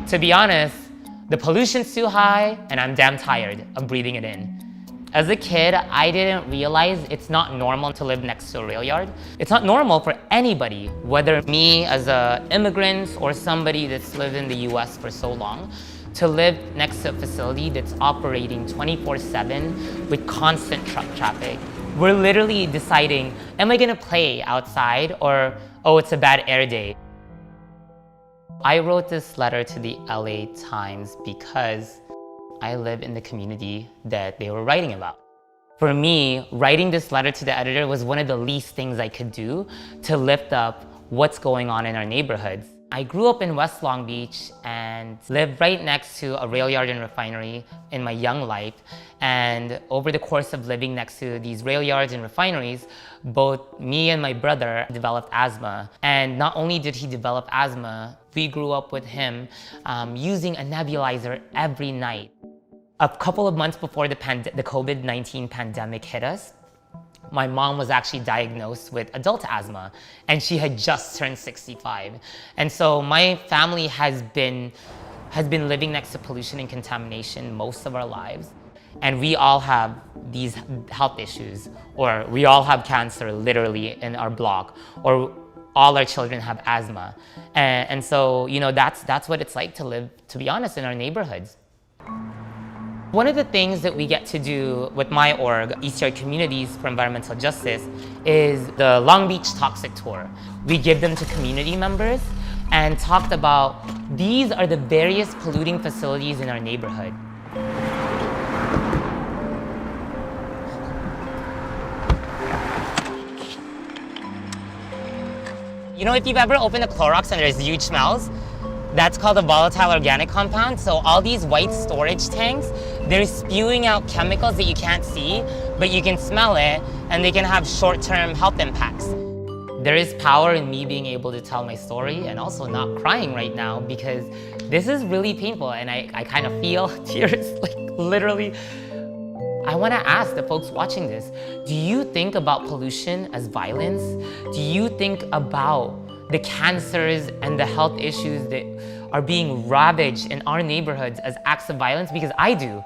To be honest, the pollution's too high and I'm damn tired of breathing it in. As a kid, I didn't realize it's not normal to live next to a rail yard. It's not normal for anybody, whether me as an immigrant or somebody that's lived in the US for so long, to live next to a facility that's operating 24/7 with constant truck traffic. We're literally deciding, am I gonna play outside or, oh, it's a bad air day? I wrote this letter to the LA Times because I live in the community that they were writing about. For me, writing this letter to the editor was one of the least things I could do to lift up what's going on in our neighborhoods. I grew up in West Long Beach and lived right next to a rail yard and refinery in my young life. And over the course of living next to these rail yards and refineries, both me and my brother developed asthma. And not only did he develop asthma, we grew up with him using a nebulizer every night. A couple of months before the COVID-19 pandemic hit us, my mom was actually diagnosed with adult asthma, and she had just turned 65. And so my family has been living next to pollution and contamination most of our lives. And we all have these health issues, or we all have cancer literally in our block, or all our children have asthma. And so, you know, that's what it's like to live, to be honest, in our neighborhoods. One of the things that we get to do with my org, East Yard Communities for Environmental Justice, is the Long Beach Toxic Tour. We give them to community members and talked about these are the various polluting facilities in our neighborhood. You know, if you've ever opened a Clorox and there's huge smells, that's called a volatile organic compound. So all these white storage tanks, they're spewing out chemicals that you can't see, but you can smell it, and they can have short-term health impacts. There is power in me being able to tell my story and also not crying right now, because this is really painful and I kind of feel tears, like literally. I want to ask the folks watching this, do you think about pollution as violence? Do you think about the cancers and the health issues that are being ravaged in our neighborhoods as acts of violence? Because I do.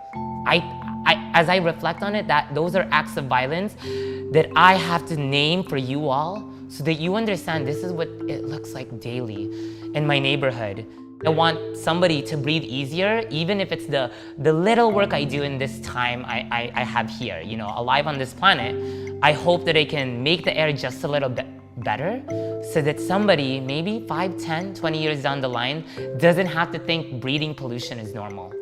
As I reflect on it, that those are acts of violence that I have to name for you all so that you understand this is what it looks like daily in my neighborhood. I want somebody to breathe easier, even if it's the little work I do in this time I have here, you know, alive on this planet. I hope that I can make the air just a little bit better so that somebody, maybe 5, 10, 20 years down the line, doesn't have to think breathing pollution is normal.